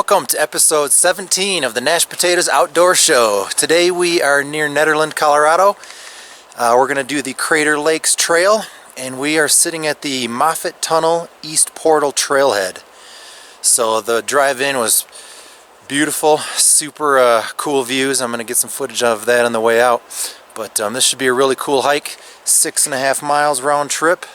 Welcome to episode 17 of the Nash Potatoes Outdoor Show. Today we are near Nederland, Colorado. We're going to do the Crater Lakes Trail, and we are sitting at the Moffat Tunnel East Portal Trailhead. So the drive-in was beautiful, super cool views. I'm going to get some footage of that on the way out. But this should be a really cool hike, 6.5 miles round trip,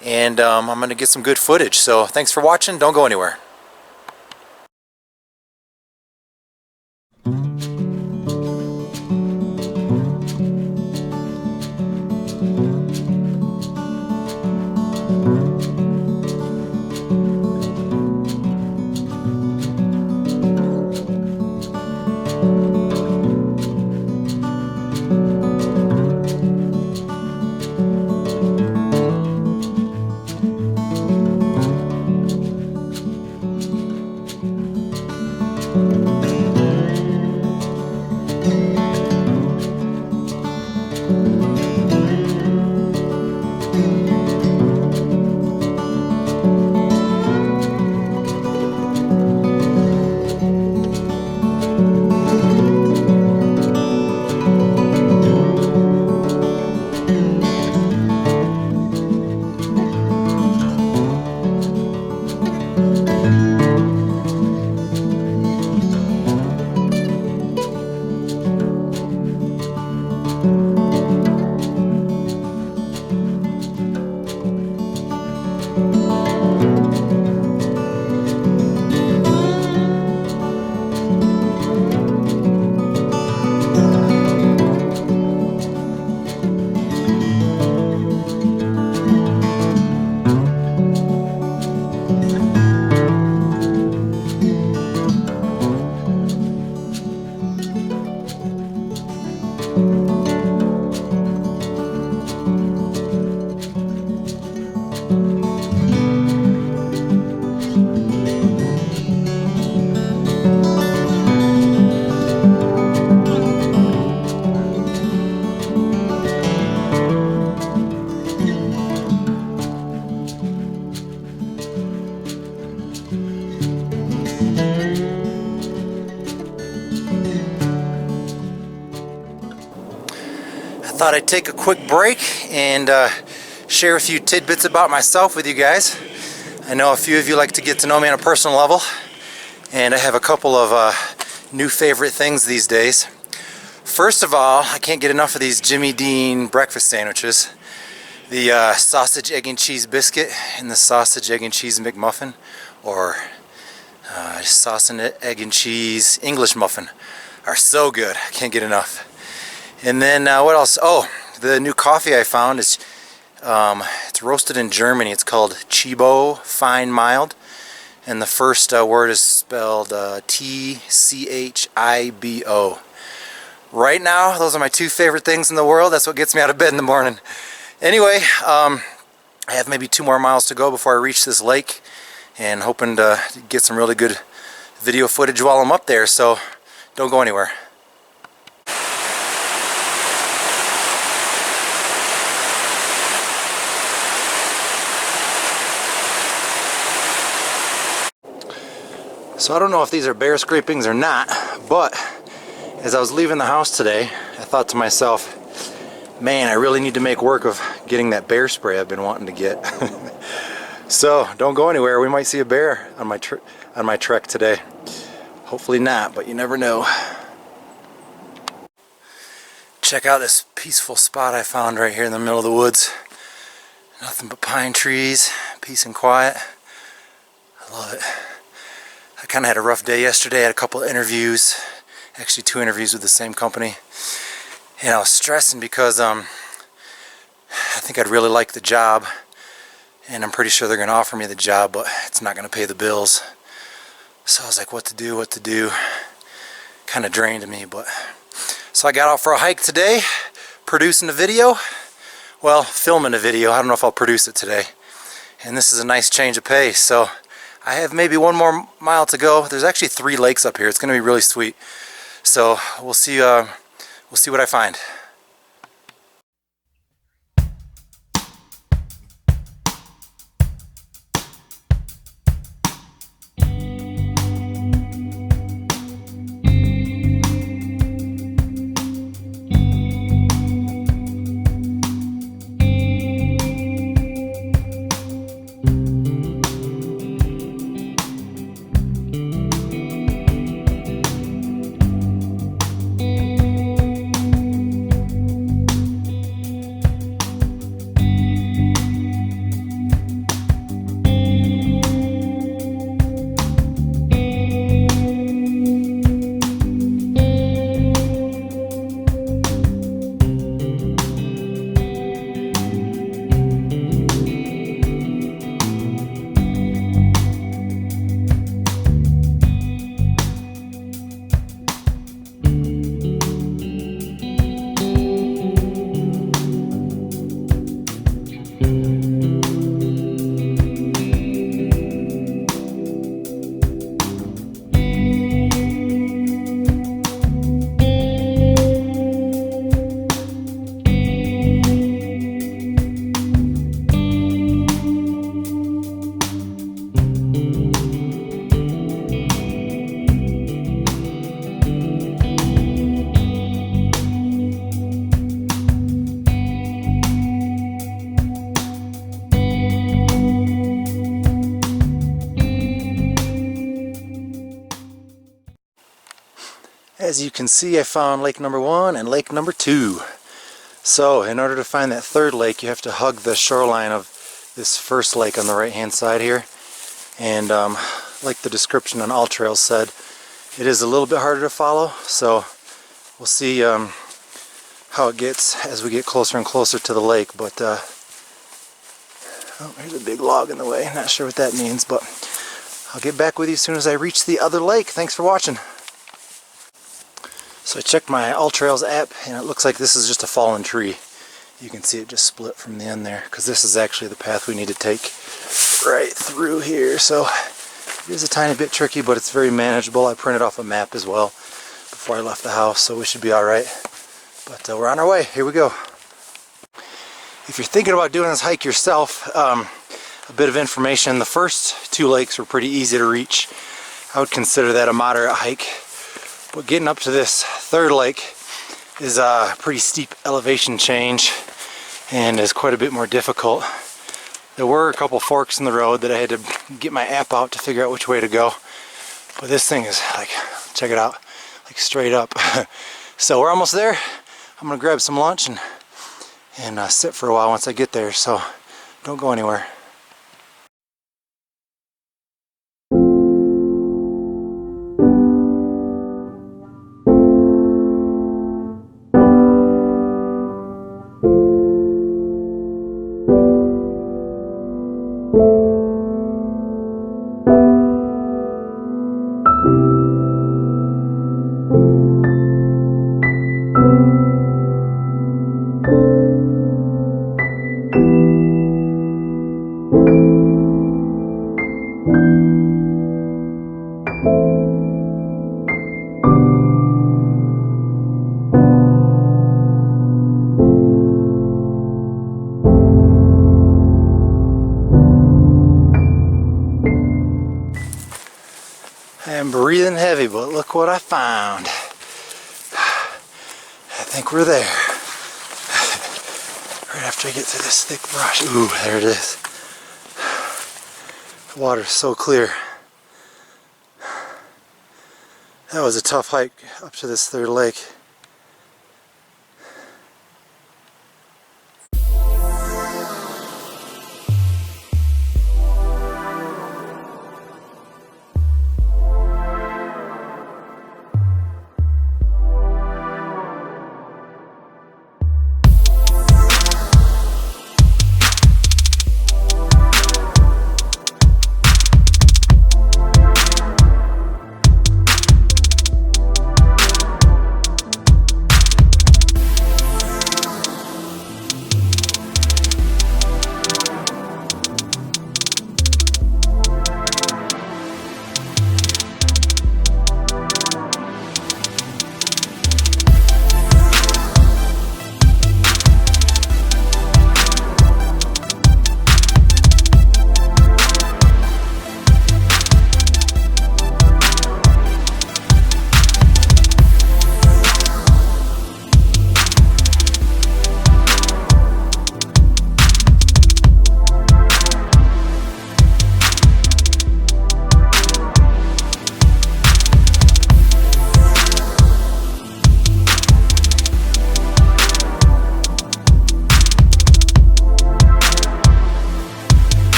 and I'm going to get some good footage. So thanks for watching. Don't go anywhere. Thought I'd take a quick break and share a few tidbits about myself with you guys. I know a few of you like to get to know me on a personal level, and I have a couple of new favorite things these days. First of all, I can't get enough of these Jimmy Dean breakfast sandwiches. The sausage, egg, and cheese biscuit and the sausage, egg, and cheese McMuffin, or sausage, egg, and cheese English muffin are so good. I can't get enough. And then what else? Oh, the new coffee I found is it's roasted in Germany. It's called Chibo Fine Mild, and the first word is spelled T-C-H-I-B-O. Right now, those are my two favorite things in the world. That's what gets me out of bed in the morning. Anyway, I have maybe 2 more miles to go before I reach this lake, and hoping to get some really good video footage while I'm up there. So don't go anywhere. So I don't know if these are bear scrapings or not, but as I was leaving the house today, I thought to myself, man, I really need to make work of getting that bear spray I've been wanting to get. So don't go anywhere. We might see a bear on my trek today. Hopefully not, but you never know. Check out this peaceful spot I found right here in the middle of the woods. Nothing but pine trees, peace and quiet. I love it. I kind of had a rough day yesterday. I had a couple of interviews, actually 2 interviews with the same company, and I was stressing because I think I'd really like the job, and I'm pretty sure they're going to offer me the job, but it's not going to pay the bills. So I was like, what to do? Kind of drained me, but so I got out for a hike today, producing a video. Well, filming a video. I don't know if I'll produce it today. And this is a nice change of pace. So I have maybe 1 more mile to go. There's actually 3 lakes up here. It's going to be really sweet. So we'll see what I find. As you can see, I found lake number 1 and lake number 2. So in order to find that third lake, you have to hug the shoreline of this first lake on the right hand side here. And like the description on All Trails said, it is a little bit harder to follow, so we'll see how it gets as we get closer and closer to the lake. But oh, there's a big log in the way. Not sure what that means, but I'll get back with you as soon as I reach the other lake. Thanks for watching. So I checked my All Trails app, and it looks like this is just a fallen tree. You can see it just split from the end there, because this is actually the path we need to take right through here. So it is a tiny bit tricky, but it's very manageable. I printed off a map as well before I left the house, so we should be alright. But we're on our way. Here we go. If you're thinking about doing this hike yourself, a bit of information. The first 2 lakes were pretty easy to reach. I would consider that a moderate hike. But getting up to this third lake is a pretty steep elevation change and is quite a bit more difficult. There were a couple forks in the road that I had to get my app out to figure out which way to go. But this thing is like, check it out, like straight up. So we're almost there. I'm gonna grab some lunch and sit for a while once I get there, so don't go anywhere. I am breathing heavy, but look what I found. I think we're there. Right after I get through this thick brush. Ooh, there it is. The water's so clear. That was a tough hike up to this third lake.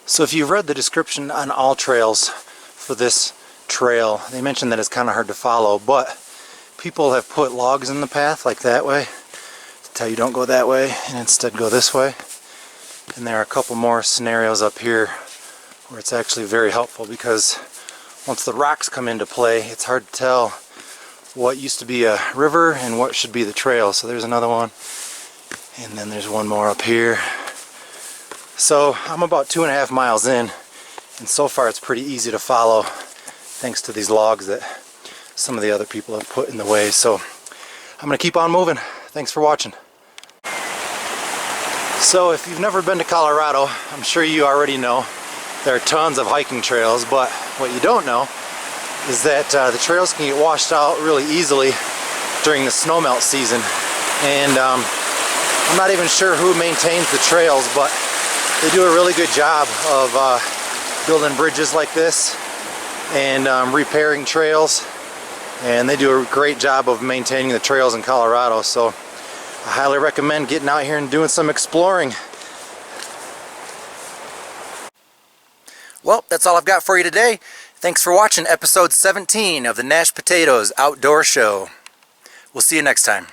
So if you've read the description on All Trails for this trail, they mentioned that it's kind of hard to follow, but people have put logs in the path like that way to tell you don't go that way and instead go this way. And there are a couple more scenarios up here where it's actually very helpful, because once the rocks come into play, it's hard to tell what used to be a river and what should be the trail. So there's another one. And then there's one more up here. So I'm about 2.5 miles in, and so far it's pretty easy to follow thanks to these logs that some of the other people have put in the way. So I'm gonna keep on moving. Thanks for watching. So if you've never been to Colorado, I'm sure you already know there are tons of hiking trails, but what you don't know is that the trails can get washed out really easily during the snowmelt season. And I'm not even sure who maintains the trails, but they do a really good job of building bridges like this and repairing trails, and they do a great job of maintaining the trails in Colorado. So I highly recommend getting out here and doing some exploring. Well, that's all I've got for you today. Thanks for watching episode 17 of the Nash Potatoes Outdoor Show. We'll see you next time.